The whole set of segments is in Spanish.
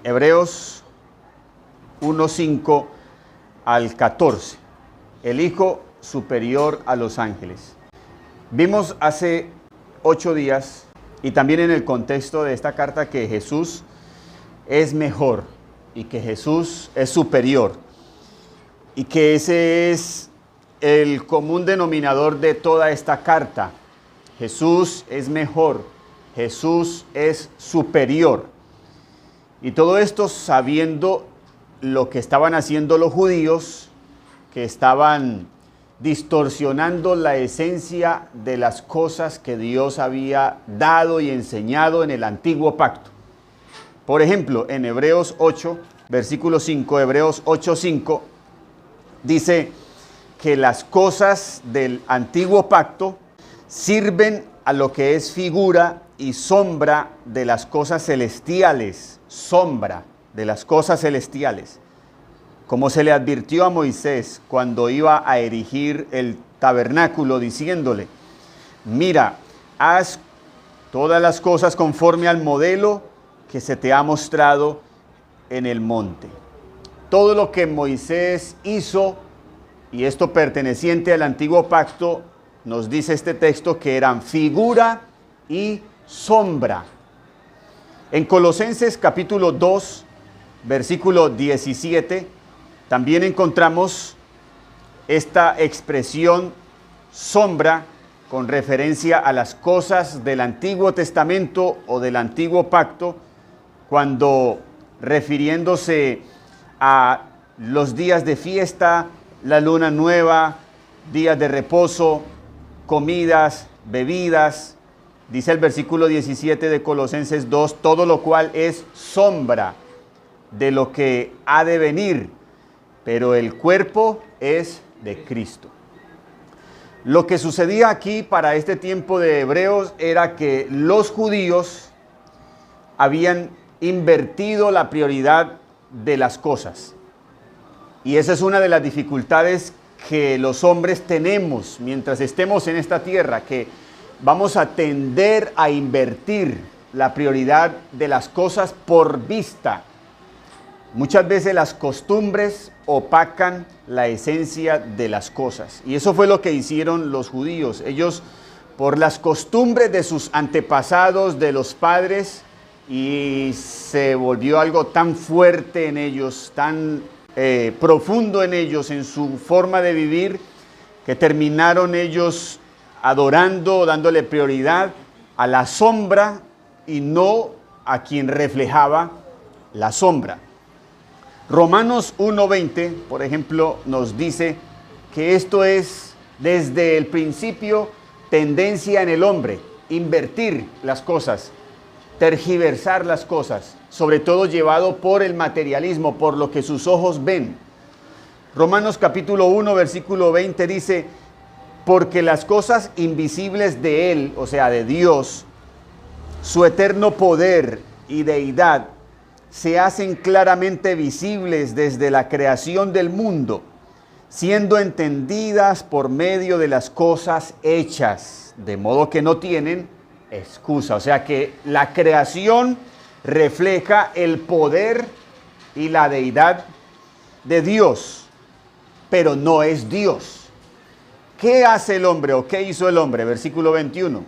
Hebreos 1:5 al 14. El Hijo superior a los ángeles. Vimos hace 8 días y también en el contexto de esta carta que Jesús es mejor y que Jesús es superior y que ese es el común denominador de toda esta carta. Jesús es mejor, Jesús es superior. Y todo esto sabiendo lo que estaban haciendo los judíos, que estaban distorsionando la esencia de las cosas que Dios había dado y enseñado en el antiguo pacto. Por ejemplo, en Hebreos 8, versículo 5, Hebreos 8:5, dice que las cosas del antiguo pacto sirven a lo que es figura y sombra de las cosas celestiales, sombra de las cosas celestiales. Como se le advirtió a Moisés cuando iba a erigir el tabernáculo, diciéndole: mira, haz todas las cosas conforme al modelo que se te ha mostrado en el monte. Todo lo que Moisés hizo, y esto perteneciente al antiguo pacto, nos dice este texto que eran figura y sombra. En Colosenses capítulo 2, versículo 17, también encontramos esta expresión sombra con referencia a las cosas del Antiguo Testamento o del Antiguo Pacto, cuando refiriéndose a los días de fiesta, la luna nueva, días de reposo, comidas, bebidas, dice el versículo 17 de Colosenses 2, todo lo cual es sombra de lo que ha de venir, pero el cuerpo es de Cristo. Lo que sucedía aquí para este tiempo de Hebreos era que los judíos habían invertido la prioridad de las cosas. Y esa es una de las dificultades que los hombres tenemos mientras estemos en esta tierra, que vamos a tender a invertir la prioridad de las cosas por vista. Muchas veces las costumbres opacan la esencia de las cosas. Y eso fue lo que hicieron los judíos. Ellos, por las costumbres de sus antepasados, de los padres, y se volvió algo tan fuerte en ellos, tan profundo en ellos, en su forma de vivir, que terminaron ellos adorando, dándole prioridad a la sombra y no a quien reflejaba la sombra. Romanos 1:20, por ejemplo, nos dice que esto es desde el principio tendencia en el hombre, invertir las cosas, tergiversar las cosas, sobre todo llevado por el materialismo, por lo que sus ojos ven. Romanos capítulo 1, versículo 20 dice: porque las cosas invisibles de Él, o sea, de Dios, su eterno poder y deidad, se hacen claramente visibles desde la creación del mundo, siendo entendidas por medio de las cosas hechas, de modo que no tienen excusa. O sea que la creación refleja el poder y la deidad de Dios, pero no es Dios. ¿Qué hace el hombre o qué hizo el hombre? Versículo 21.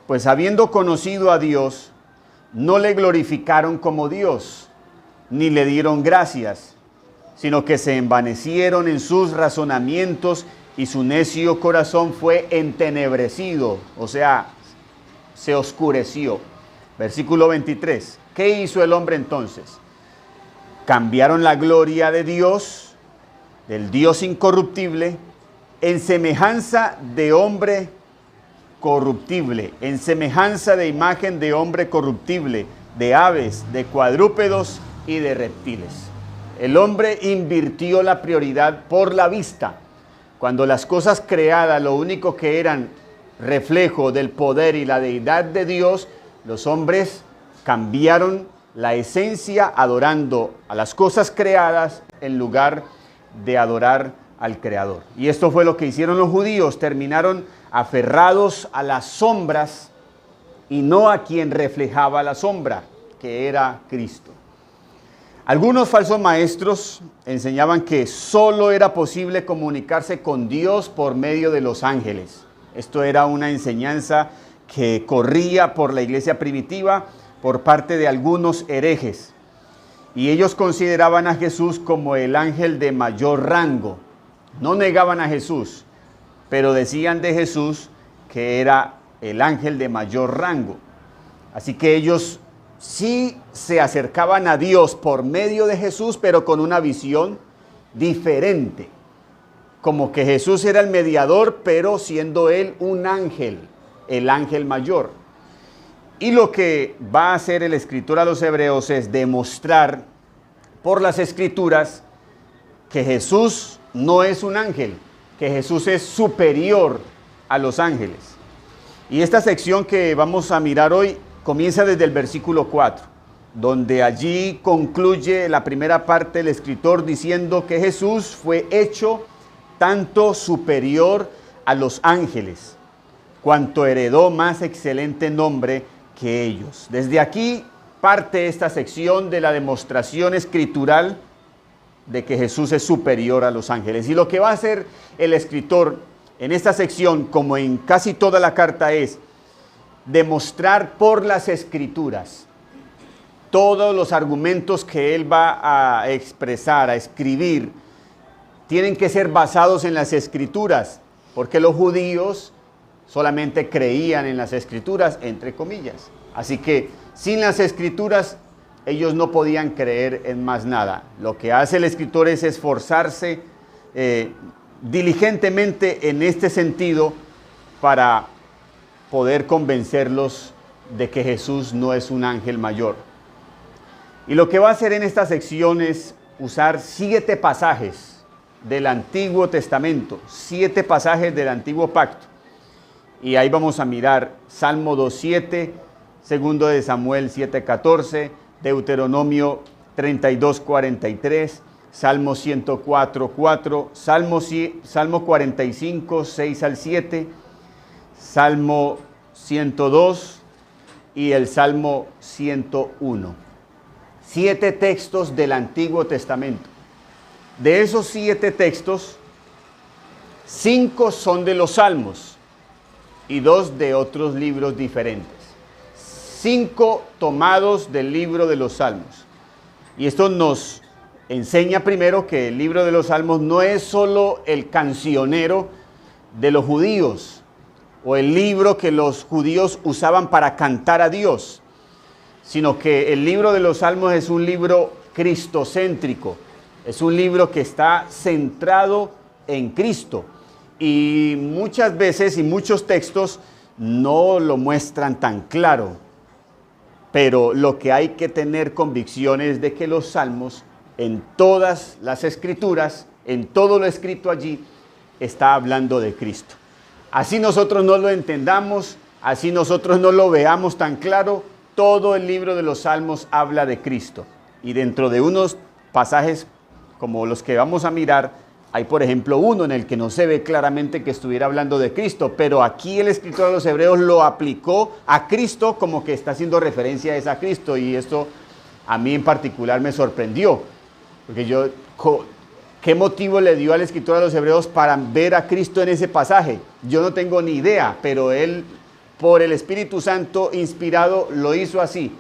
Pues habiendo conocido a Dios, no le glorificaron como Dios, ni le dieron gracias, sino que se envanecieron en sus razonamientos y su necio corazón fue entenebrecido, o sea, se oscureció. Versículo 23. ¿Qué hizo el hombre entonces? Cambiaron la gloria de Dios, del Dios incorruptible, en semejanza de hombre corruptible, en semejanza de imagen de hombre corruptible, de aves, de cuadrúpedos y de reptiles. El hombre invirtió la prioridad por la vista, cuando las cosas creadas lo único que eran reflejo del poder y la deidad de Dios, los hombres cambiaron la esencia adorando a las cosas creadas en lugar de adorar al Creador. Y esto fue lo que hicieron los judíos, terminaron aferrados a las sombras y no a quien reflejaba la sombra, que era Cristo. Algunos falsos maestros enseñaban que solo era posible comunicarse con Dios por medio de los ángeles. Esto era una enseñanza que corría por la iglesia primitiva por parte de algunos herejes. Y ellos consideraban a Jesús como el ángel de mayor rango. No negaban a Jesús, pero decían de Jesús que era el ángel de mayor rango. Así que ellos sí se acercaban a Dios por medio de Jesús, pero con una visión diferente. Como que Jesús era el mediador, pero siendo él un ángel, el ángel mayor. Y lo que va a hacer el escritor a los hebreos es demostrar por las escrituras que Jesús no es un ángel, que Jesús es superior a los ángeles. Y esta sección que vamos a mirar hoy comienza desde el versículo 4, donde allí concluye la primera parte del escritor diciendo que Jesús fue hecho tanto superior a los ángeles, cuanto heredó más excelente nombre que ellos. Desde aquí parte esta sección de la demostración escritural de que Jesús es superior a los ángeles. Y lo que va a hacer el escritor en esta sección, como en casi toda la carta, es demostrar por las escrituras todos los argumentos que él va a expresar, a escribir, tienen que ser basados en las escrituras, porque los judíos solamente creían en las escrituras, entre comillas. Así que sin las escrituras ellos no podían creer en más nada. Lo que hace el escritor es esforzarse diligentemente en este sentido para poder convencerlos de que Jesús no es un ángel mayor. Y lo que va a hacer en esta sección es usar 7 pasajes del Antiguo Testamento, 7 pasajes del Antiguo Pacto. Y ahí vamos a mirar Salmo 2:7, 2 de Samuel 7:14, Deuteronomio 32:43, Salmo 104:4, Salmo 45, 6 al 7, Salmo 102 y el Salmo 101. 7 textos del Antiguo Testamento. De esos 7 textos, 5 son de los Salmos y 2 de otros libros diferentes. 5 tomados del libro de los Salmos. Y esto nos enseña primero que el libro de los Salmos no es solo el cancionero de los judíos o el libro que los judíos usaban para cantar a Dios, sino que el libro de los Salmos es un libro cristocéntrico, es un libro que está centrado en Cristo. Y muchas veces y muchos textos no lo muestran tan claro, pero lo que hay que tener convicción es de que los Salmos, en todas las escrituras, en todo lo escrito allí, está hablando de Cristo. Así nosotros no lo entendamos, así nosotros no lo veamos tan claro, todo el libro de los Salmos habla de Cristo. Y dentro de unos pasajes como los que vamos a mirar, hay por ejemplo uno en el que no se ve claramente que estuviera hablando de Cristo, pero aquí el escritor de los Hebreos lo aplicó a Cristo como que está haciendo referencia a esa Cristo, y esto a mí en particular me sorprendió, porque ¿qué motivo le dio al escritor de los Hebreos para ver a Cristo en ese pasaje? Yo no tengo ni idea, pero él, por el Espíritu Santo inspirado, lo hizo así.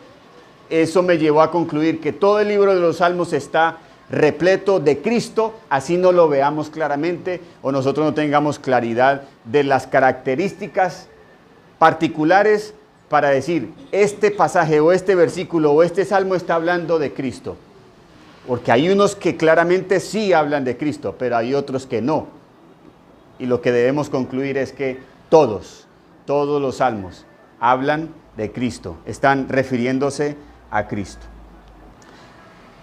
Eso me llevó a concluir que todo el libro de los Salmos está repleto de Cristo, así no lo veamos claramente o nosotros no tengamos claridad de las características particulares para decir este pasaje o este versículo o este salmo está hablando de Cristo. Porque hay unos que claramente sí hablan de Cristo, pero hay otros que no. Y lo que debemos concluir es que todos los salmos hablan de Cristo, están refiriéndose a Cristo.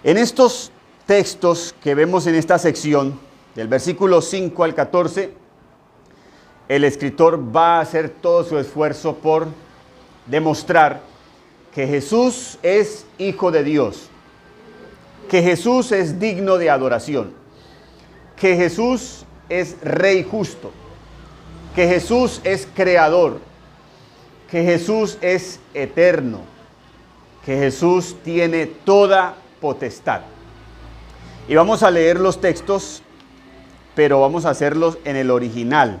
En estos textos que vemos en esta sección, del versículo 5 al 14, el escritor va a hacer todo su esfuerzo por demostrar que Jesús es Hijo de Dios, que Jesús es digno de adoración, que Jesús es Rey justo, que Jesús es creador, que Jesús es eterno, que Jesús tiene toda potestad. Y vamos a leer los textos, pero vamos a hacerlos en el original,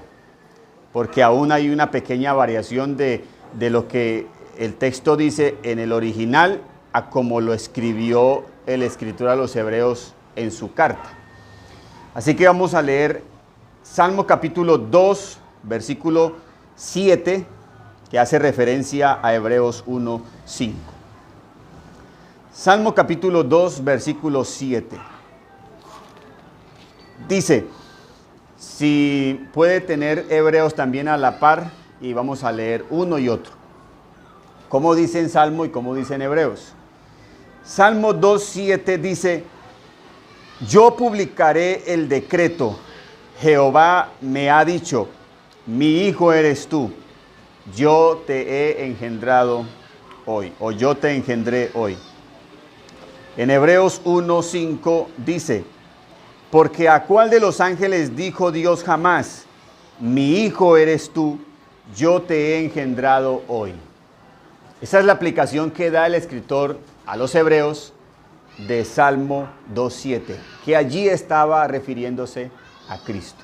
porque aún hay una pequeña variación de lo que el texto dice en el original a como lo escribió el escritor a los hebreos en su carta. Así que vamos a leer Salmo capítulo 2, versículo 7, que hace referencia a Hebreos 1, 5. Salmo capítulo 2, versículo 7. Dice, si puede tener Hebreos también a la par, y vamos a leer uno y otro. ¿Cómo dice en Salmo y cómo dice en Hebreos? Salmo 2:7 dice, yo publicaré el decreto, Jehová me ha dicho, mi hijo eres tú, yo te he engendrado hoy, o yo te engendré hoy. En Hebreos 1:5 dice, porque a cuál de los ángeles dijo Dios jamás, mi hijo eres tú, yo te he engendrado hoy. Esa es la aplicación que da el escritor a los hebreos de Salmo 2:7, que allí estaba refiriéndose a Cristo.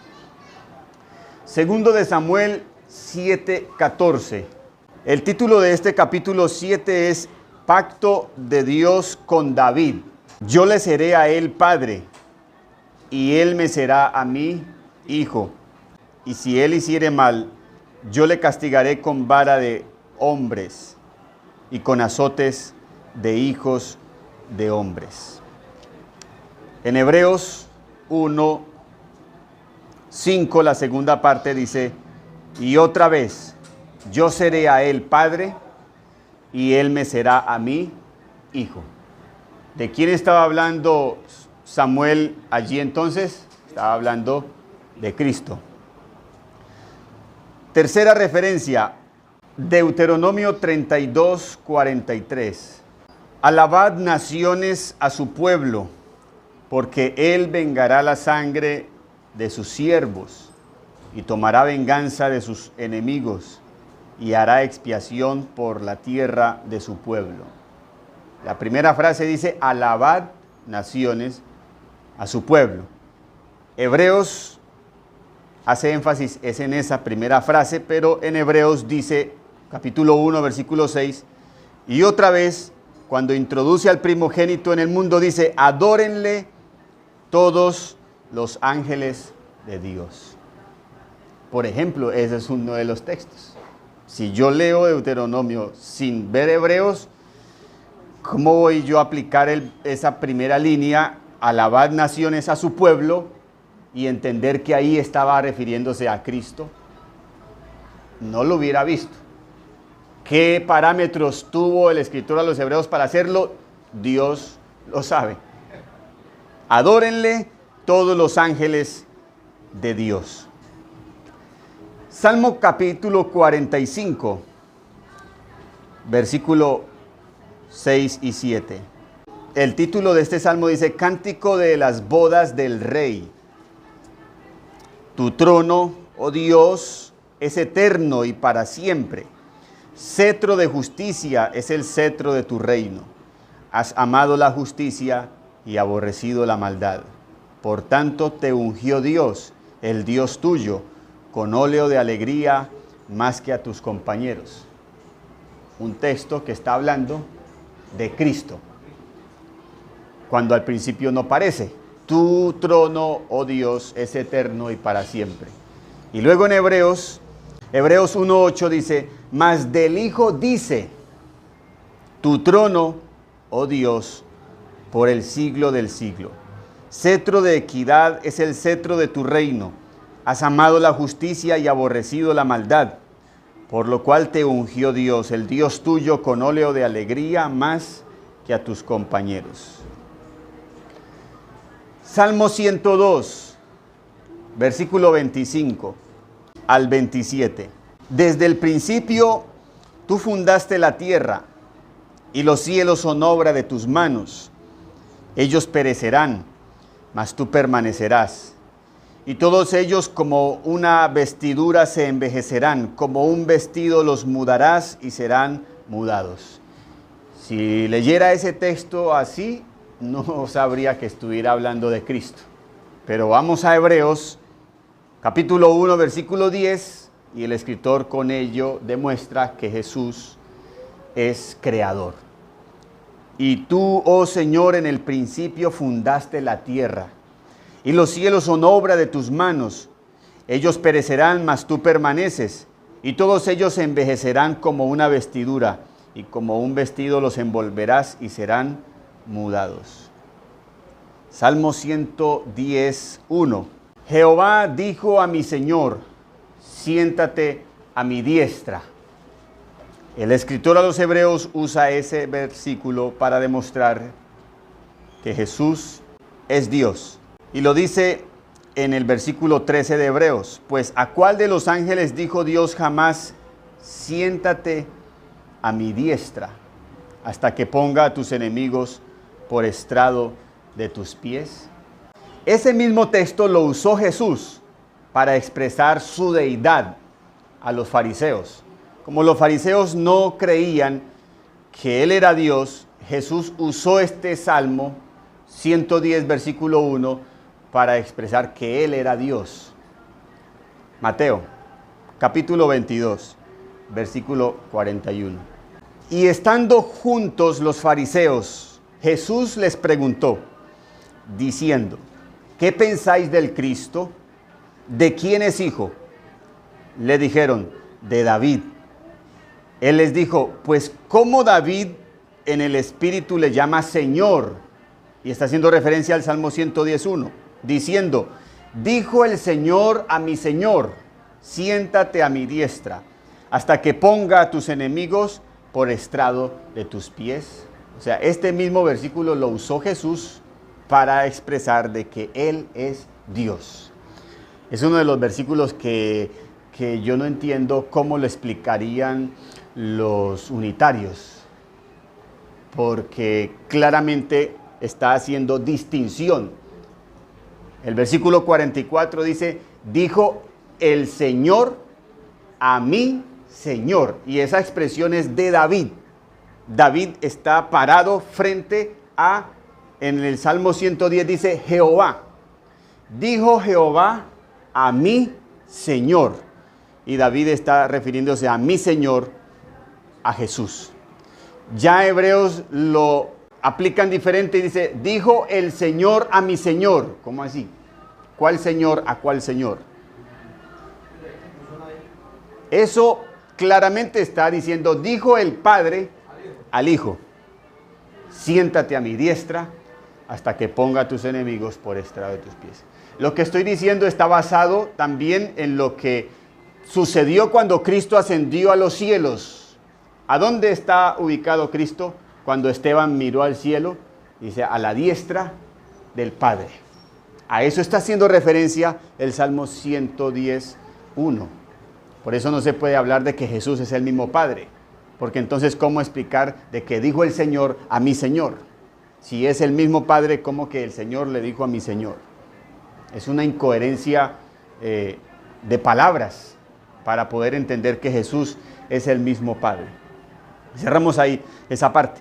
Segundo de Samuel 7:14. El título de este capítulo 7 es Pacto de Dios con David. Yo le seré a él padre, y él me será a mí hijo. Y si él hiciere mal, yo le castigaré con vara de hombres y con azotes de hijos de hombres. En Hebreos 1:5, la segunda parte dice, y otra vez, yo seré a él padre, y él me será a mí hijo. ¿De quién estaba hablando Samuel allí entonces? Estaba hablando de Cristo. Tercera referencia, Deuteronomio 32:43. Alabad naciones a su pueblo, porque él vengará la sangre de sus siervos y tomará venganza de sus enemigos y hará expiación por la tierra de su pueblo. La primera frase dice, alabad naciones a su pueblo. Hebreos hace énfasis es en esa primera frase, pero en Hebreos dice, capítulo 1, versículo 6, y otra vez, cuando introduce al primogénito en el mundo, dice, adórenle todos los ángeles de Dios. Por ejemplo, ese es uno de los textos. Si yo leo Deuteronomio sin ver Hebreos, ¿cómo voy yo a aplicar esa primera línea, alabad naciones a su pueblo, y entender que ahí estaba refiriéndose a Cristo? No lo hubiera visto. ¿Qué parámetros tuvo el escritor a los hebreos para hacerlo? Dios lo sabe. Adórenle todos los ángeles de Dios. Salmo capítulo 45, versículo 6 y 7. El título de este salmo dice, Cántico de las bodas del Rey. Tu trono, oh Dios, es eterno y para siempre. Cetro de justicia es el cetro de tu reino. Has amado la justicia y aborrecido la maldad. Por tanto te ungió Dios, el Dios tuyo, con óleo de alegría más que a tus compañeros. Un texto que está hablando de Cristo, cuando al principio no parece. Tu trono, oh Dios, es eterno y para siempre. Y luego en Hebreos 1:8 dice, mas del Hijo dice, tu trono, oh Dios, por el siglo del siglo. Cetro de equidad es el cetro de tu reino. Has amado la justicia y aborrecido la maldad, por lo cual te ungió Dios, el Dios tuyo, con óleo de alegría más que a tus compañeros. Salmo 102, versículo 25 al 27. Desde el principio tú fundaste la tierra, y los cielos son obra de tus manos. Ellos perecerán, mas tú permanecerás. Y todos ellos como una vestidura se envejecerán, como un vestido los mudarás y serán mudados. Si leyera ese texto así, no sabría que estuviera hablando de Cristo. Pero vamos a Hebreos, capítulo 1, versículo 10, y el escritor con ello demuestra que Jesús es creador. Y tú, oh Señor, en el principio fundaste la tierra, y los cielos son obra de tus manos. Ellos perecerán, mas tú permaneces, y todos ellos se envejecerán como una vestidura, y como un vestido los envolverás y serán mudados. Salmo 110, 1. Jehová dijo a mi Señor, siéntate a mi diestra. El escritor a los Hebreos usa ese versículo para demostrar que Jesús es Dios. Y lo dice en el versículo 13 de Hebreos. Pues ¿a cuál de los ángeles dijo Dios jamás, siéntate a mi diestra, hasta que ponga a tus enemigos por estrado de tus pies? Ese mismo texto lo usó Jesús para expresar su deidad a los fariseos. Como los fariseos no creían que Él era Dios, Jesús usó este Salmo 110, versículo 1, para expresar que Él era Dios. Mateo, capítulo 22, versículo 41. Y estando juntos los fariseos, Jesús les preguntó, diciendo, ¿qué pensáis del Cristo? ¿De quién es hijo? Le dijeron, de David. Él les dijo, pues ¿cómo David en el Espíritu le llama Señor? Y está haciendo referencia al Salmo 110:1, diciendo, dijo el Señor a mi Señor, siéntate a mi diestra, hasta que ponga a tus enemigos por estrado de tus pies. O sea, este mismo versículo lo usó Jesús para expresar de que Él es Dios. Es uno de los versículos que yo no entiendo cómo lo explicarían los unitarios, porque claramente está haciendo distinción. El versículo 44 dice, dijo el Señor a mi Señor, y esa expresión es de David. David está parado frente a, en el Salmo 110 dice Jehová. Dijo Jehová a mi Señor. Y David está refiriéndose a mi Señor, a Jesús. Ya hebreos lo aplican diferente y dice, dijo el Señor a mi Señor. ¿Cómo así? ¿Cuál Señor a cuál Señor? Eso claramente está diciendo, dijo el Padre al Hijo, siéntate a mi diestra hasta que ponga a tus enemigos por estrado de tus pies. Lo que estoy diciendo está basado también en lo que sucedió cuando Cristo ascendió a los cielos. ¿A dónde está ubicado Cristo cuando Esteban miró al cielo? Dice, a la diestra del Padre. A eso está haciendo referencia el Salmo 110:1. Por eso no se puede hablar de que Jesús es el mismo Padre. Porque entonces, ¿cómo explicar de que dijo el Señor a mi Señor? Si es el mismo Padre, ¿cómo que el Señor le dijo a mi Señor? Es una incoherencia de palabras para poder entender que Jesús es el mismo Padre. Cerramos ahí esa parte.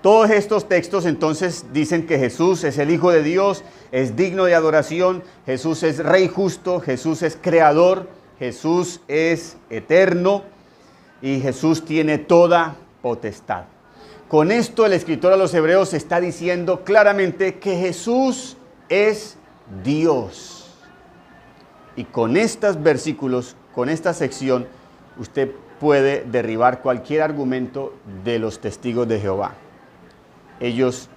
Todos estos textos entonces dicen que Jesús es el Hijo de Dios, es digno de adoración, Jesús es Rey justo, Jesús es creador, Jesús es eterno y Jesús tiene toda potestad. Con esto el escritor a los Hebreos está diciendo claramente que Jesús es Dios. Y con estos versículos, con esta sección, usted puede derribar cualquier argumento de los testigos de Jehová. Ellos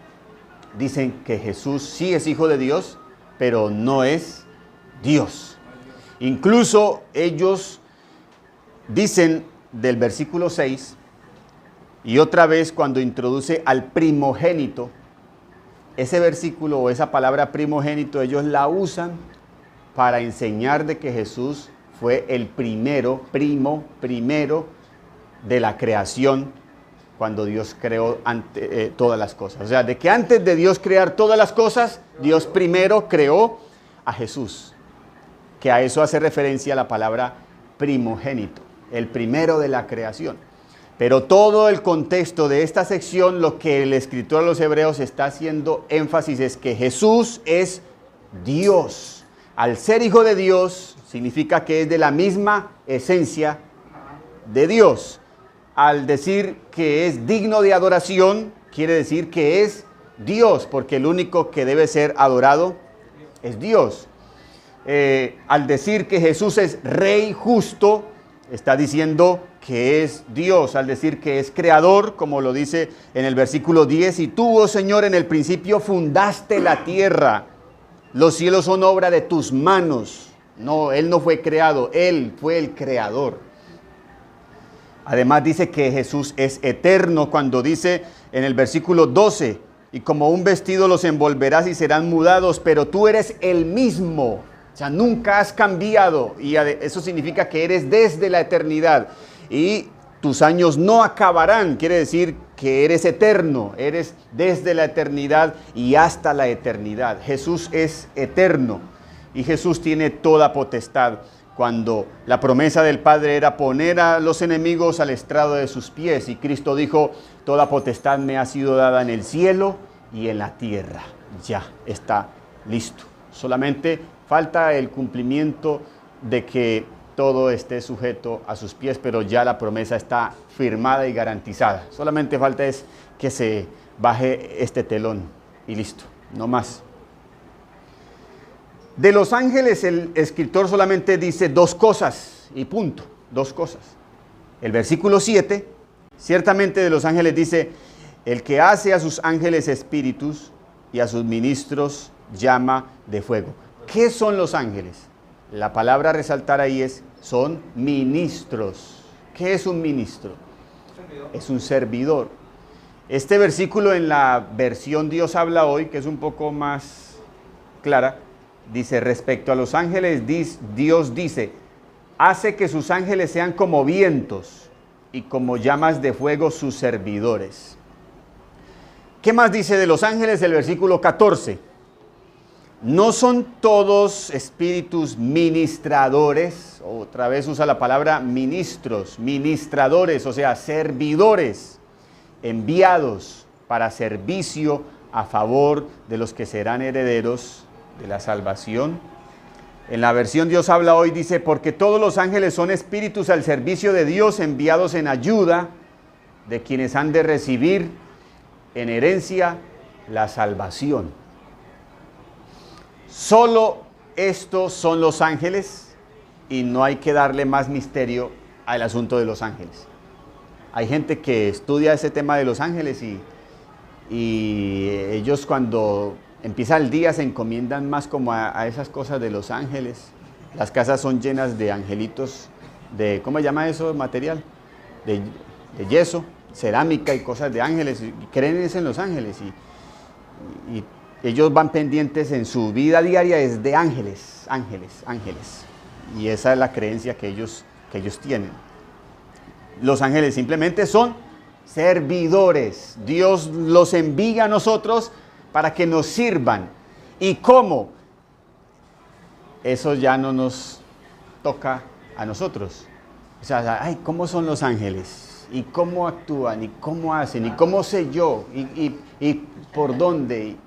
dicen que Jesús sí es Hijo de Dios, pero no es Dios. Incluso ellos dicen del versículo 6, y otra vez cuando introduce al primogénito, ese versículo o esa palabra primogénito, ellos la usan para enseñar de que Jesús fue el primero de la creación cuando Dios creó todas las cosas. O sea, de que antes de Dios crear todas las cosas, Dios primero creó a Jesús. Que a eso hace referencia la palabra primogénito, el primero de la creación. Pero todo el contexto de esta sección, lo que el escritor de los Hebreos está haciendo énfasis es que Jesús es Dios. Al ser hijo de Dios, significa que es de la misma esencia de Dios. Al decir que es digno de adoración, quiere decir que es Dios, porque el único que debe ser adorado es Dios. Al decir que Jesús es Rey justo, está diciendo que es Dios. Al decir que es creador, como lo dice en el versículo 10, y tú, oh Señor, en el principio fundaste la tierra, los cielos son obra de tus manos. No, Él no fue creado, Él fue el creador. Además dice que Jesús es eterno cuando dice en el versículo 12, y como un vestido los envolverás y serán mudados, pero tú eres el mismo. O sea, nunca has cambiado, y eso significa que eres desde la eternidad y tus años no acabarán. Quiere decir que eres eterno, eres desde la eternidad y hasta la eternidad. Jesús es eterno y Jesús tiene toda potestad. Cuando la promesa del Padre era poner a los enemigos al estrado de sus pies, y Cristo dijo, toda potestad me ha sido dada en el cielo y en la tierra. Ya está listo. Solamente falta el cumplimiento de que todo esté sujeto a sus pies, pero ya la promesa está firmada y garantizada. Solamente falta es que se baje este telón y listo, no más. De los ángeles el escritor solamente dice dos cosas y punto, dos cosas. El versículo 7, ciertamente de los ángeles dice, el que hace a sus ángeles espíritus y a sus ministros llama de fuego. ¿Qué son los ángeles? La palabra a resaltar ahí son ministros. ¿Qué es un ministro? Es un servidor. Este versículo en la versión Dios habla hoy, que es un poco más clara, dice, respecto a los ángeles, Dios dice, hace que sus ángeles sean como vientos y como llamas de fuego sus servidores. ¿Qué más dice de los ángeles el versículo 14? No son todos espíritus ministradores, otra vez usa la palabra ministros, ministradores, o sea, servidores, enviados para servicio a favor de los que serán herederos de la salvación. En la versión Dios habla hoy dice, porque todos los ángeles son espíritus al servicio de Dios, enviados en ayuda de quienes han de recibir en herencia la salvación. Solo estos son los ángeles y no hay que darle más misterio al asunto de los ángeles. Hay gente que estudia ese tema de los ángeles y ellos cuando empieza el día se encomiendan más como a esas cosas de los ángeles. Las casas son llenas de angelitos, de, ¿cómo se llama eso? Material, de yeso, cerámica y cosas de ángeles. Y creen en los ángeles y ellos van pendientes en su vida diaria es de ángeles, ángeles, ángeles. Y esa es la creencia que ellos tienen. Los ángeles simplemente son servidores. Dios los envía a nosotros para que nos sirvan. ¿Y cómo? Eso ya no nos toca a nosotros. O sea, ay, ¿cómo son los ángeles? ¿Y cómo actúan? ¿Y cómo hacen? ¿Y cómo sé yo? ¿Y por dónde?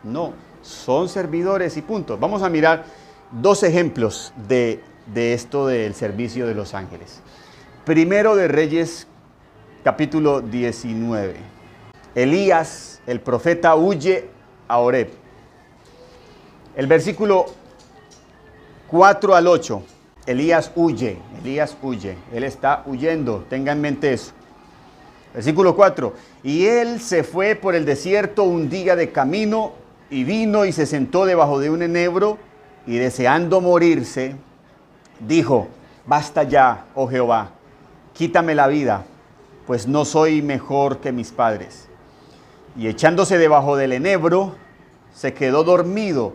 No, son servidores y punto. Vamos a mirar dos ejemplos de esto del servicio de los ángeles. Primero de Reyes, capítulo 19. Elías, el profeta, huye a Horeb. El versículo 4 al 8. Elías huye, él está huyendo, tenga en mente eso. Versículo 4. Y él se fue por el desierto un día de camino y vino y se sentó debajo de un enebro y deseando morirse, dijo, basta ya, oh Jehová, quítame la vida, pues no soy mejor que mis padres. Y echándose debajo del enebro, se quedó dormido.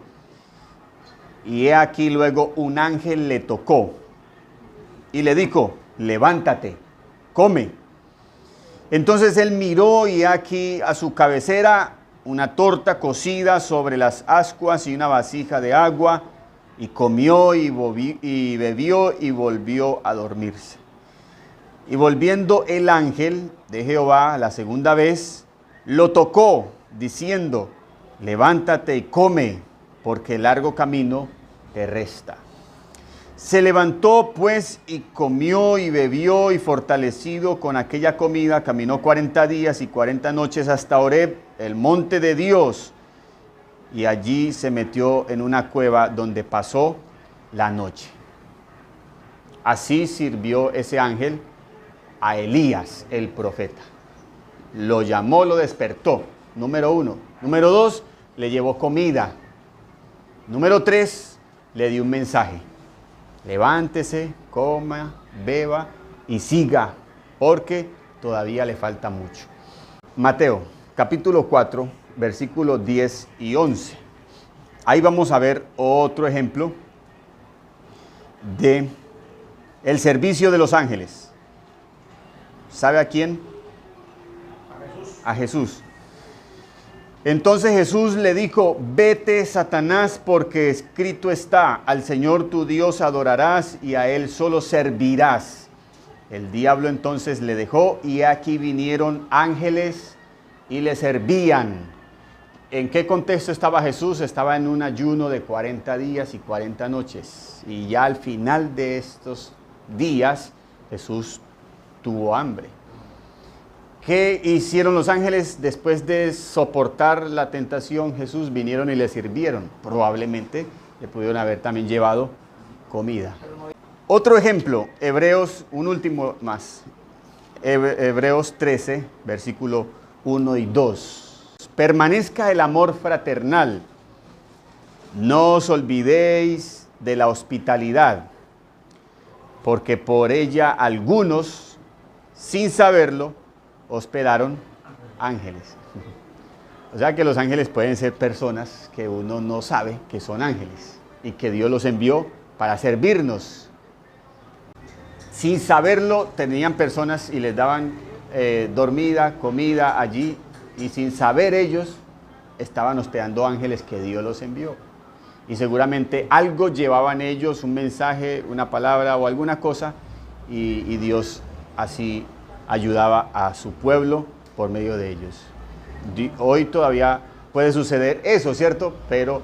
Y he aquí luego un ángel le tocó y le dijo, levántate, come. Entonces él miró y aquí a su cabecera una torta cocida sobre las ascuas y una vasija de agua, y comió y bebió y volvió a dormirse. Y volviendo el ángel de Jehová la segunda vez, lo tocó, diciendo, levántate y come, porque largo camino te resta. Se levantó pues y comió y bebió, y fortalecido con aquella comida, caminó 40 días y 40 noches hasta Horeb, el monte de Dios, y allí se metió en una cueva donde pasó la noche. Así sirvió ese ángel a Elías, el profeta. Lo llamó, lo despertó, número 1. Número 2, le llevó comida. Número 3, le dio un mensaje. Levántese, coma, beba y siga, porque todavía le falta mucho. Mateo, capítulo 4, versículos 10 y 11. Ahí vamos a ver otro ejemplo de el servicio de los ángeles. ¿Sabe a quién? A Jesús. Entonces Jesús le dijo, vete, Satanás, porque escrito está, al Señor tu Dios adorarás y a Él solo servirás. El diablo entonces le dejó y aquí vinieron ángeles y le servían. ¿En qué contexto estaba Jesús? Estaba en un ayuno de 40 días y 40 noches. Y ya al final de estos días, Jesús tuvo hambre. ¿Qué hicieron los ángeles después de soportar la tentación? Jesús vinieron y le sirvieron. Probablemente le pudieron haber también llevado comida. Otro ejemplo, Hebreos, un último más. Hebreos 13, versículo 1 y 2. Permanezca el amor fraternal. No os olvidéis de la hospitalidad, porque por ella algunos, sin saberlo, hospedaron ángeles. O sea que los ángeles pueden ser personas que uno no sabe que son ángeles y que Dios los envió para servirnos. Sin saberlo, tenían personas y les daban dormida, comida allí, y sin saber ellos estaban hospedando ángeles que Dios los envió. Y seguramente algo llevaban ellos, un mensaje, una palabra o alguna cosa, y Dios así ayudaba a su pueblo por medio de ellos. Hoy todavía puede suceder eso, ¿cierto? Pero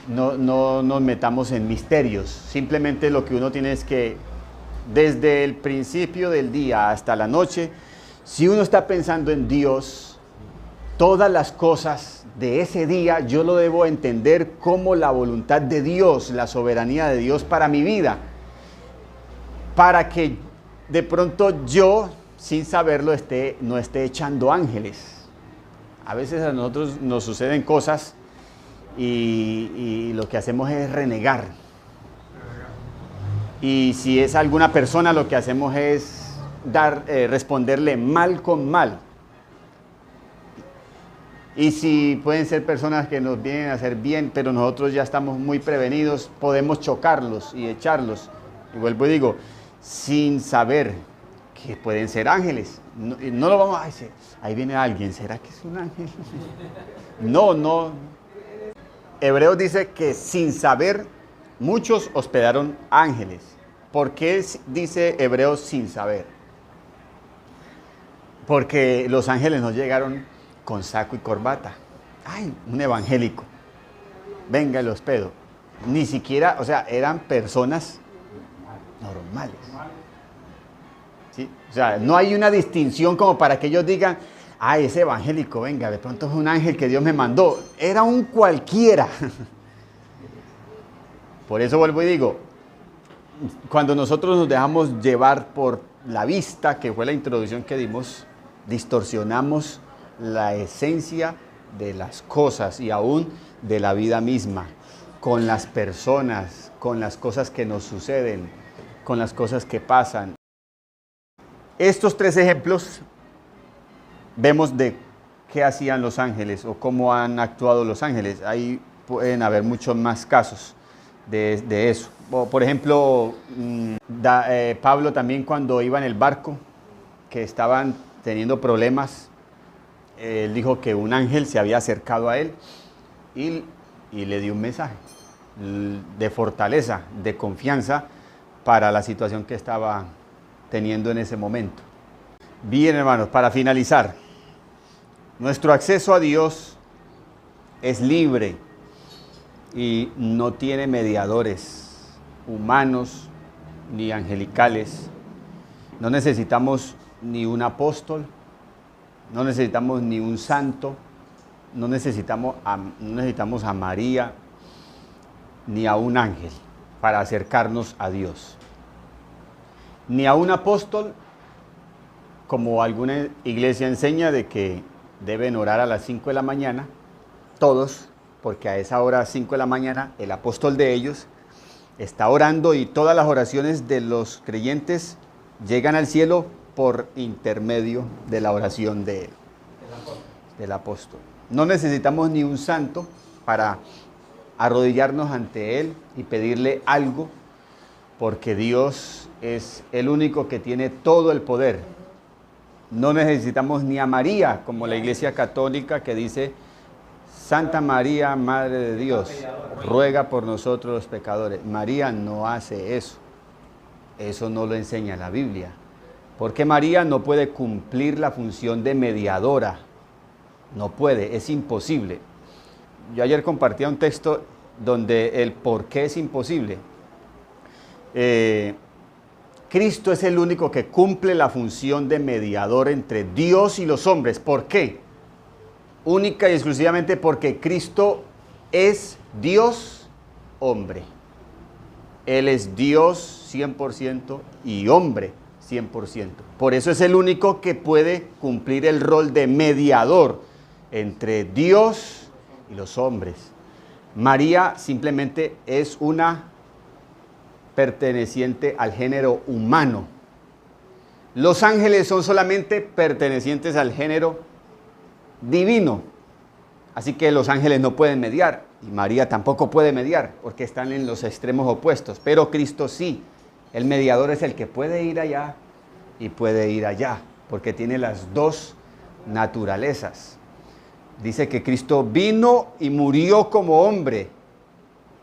no nos metamos en misterios. Simplemente lo que uno tiene es que desde el principio del día hasta la noche, si uno está pensando en Dios, todas las cosas de ese día yo lo debo entender como la voluntad de Dios, la soberanía de Dios para mi vida, para que de pronto yo, sin saberlo, no esté echando ángeles. A veces a nosotros nos suceden cosas y lo que hacemos es renegar. Y si es alguna persona, lo que hacemos es responderle mal con mal. Y si pueden ser personas que nos vienen a hacer bien, pero nosotros ya estamos muy prevenidos, podemos chocarlos y echarlos. Y vuelvo y digo, sin saber que pueden ser ángeles. No lo vamos a decir, ahí viene alguien, ¿será que es un ángel? No. Hebreos dice que sin saber, muchos hospedaron ángeles. ¿Por qué dice Hebreos sin saber? Porque los ángeles no llegaron con saco y corbata. Ay, un evangélico. Venga, el hospedo. Ni siquiera, o sea, eran personas normales. ¿Sí? O sea, no hay una distinción como para que ellos digan, ay, ese evangélico, venga, de pronto es un ángel que Dios me mandó. Era un cualquiera. Por eso vuelvo y digo, cuando nosotros nos dejamos llevar por la vista, que fue la introducción que dimos, distorsionamos la esencia de las cosas y aún de la vida misma, con las personas, con las cosas que nos suceden, con las cosas que pasan. Estos tres ejemplos vemos de qué hacían los ángeles o cómo han actuado los ángeles. Ahí pueden haber muchos más casos de eso. Por ejemplo, Pablo también cuando iba en el barco, que estaban teniendo problemas, él dijo que un ángel se había acercado a él y le dio un mensaje de fortaleza, de confianza para la situación que estaba teniendo en ese momento. Bien, hermanos, para finalizar, nuestro acceso a Dios es libre y no tiene mediadores humanos ni angelicales. No necesitamos ni un apóstol, no necesitamos ni un santo, no necesitamos a María ni a un ángel para acercarnos a Dios. Ni a un apóstol, como alguna iglesia enseña de que deben orar a las 5 de la mañana, todos, porque a esa hora, 5 de la mañana, el apóstol de ellos está orando y todas las oraciones de los creyentes llegan al cielo por intermedio de la oración de él, del apóstol. No necesitamos ni un santo para arrodillarnos ante él y pedirle algo, porque Dios es el único que tiene todo el poder. No necesitamos ni a María, como la Iglesia Católica que dice: Santa María, Madre de Dios, ruega por nosotros los pecadores. María no hace eso. Eso no lo enseña la Biblia. Porque María no puede cumplir la función de mediadora. No puede, es imposible. Yo ayer compartía un texto donde el por qué es imposible. Cristo es el único que cumple la función de mediador entre Dios y los hombres. ¿Por qué? Única y exclusivamente porque Cristo es Dios hombre. Él es Dios 100% y hombre 100%. Por eso es el único que puede cumplir el rol de mediador entre Dios y los hombres. María simplemente es una perteneciente al género humano. Los ángeles son solamente pertenecientes al género divino. Así que los ángeles no pueden mediar y María tampoco puede mediar porque están en los extremos opuestos. Pero Cristo sí. El mediador es el que puede ir allá y puede ir allá porque tiene las dos naturalezas. Dice que Cristo vino y murió como hombre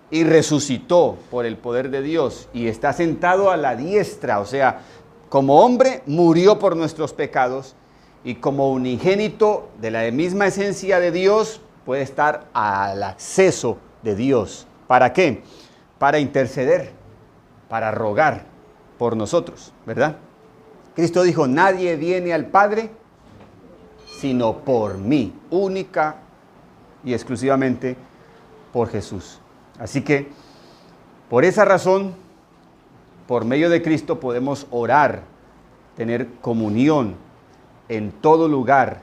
y resucitó por el poder de Dios y está sentado a la diestra. O sea, como hombre murió por nuestros pecados y como unigénito de la misma esencia de Dios puede estar al acceso de Dios. ¿Para qué? Para interceder, para rogar por nosotros, ¿verdad? Cristo dijo: nadie viene al Padre sino por mí, única y exclusivamente por Jesús. Así que, por esa razón, por medio de Cristo podemos orar, tener comunión en todo lugar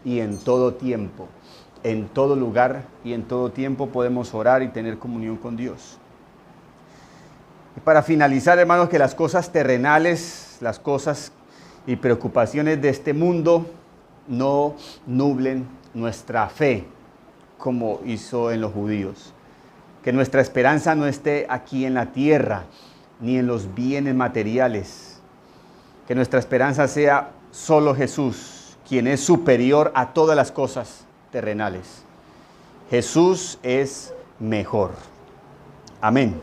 y en todo tiempo. En todo lugar y en todo tiempo podemos orar y tener comunión con Dios. Y para finalizar, hermanos, que las cosas terrenales, las cosas y preocupaciones de este mundo no nublen nuestra fe, como hizo en los judíos. Que nuestra esperanza no esté aquí en la tierra, ni en los bienes materiales. Que nuestra esperanza sea solo Jesús, quien es superior a todas las cosas terrenales. Jesús es mejor. Amén.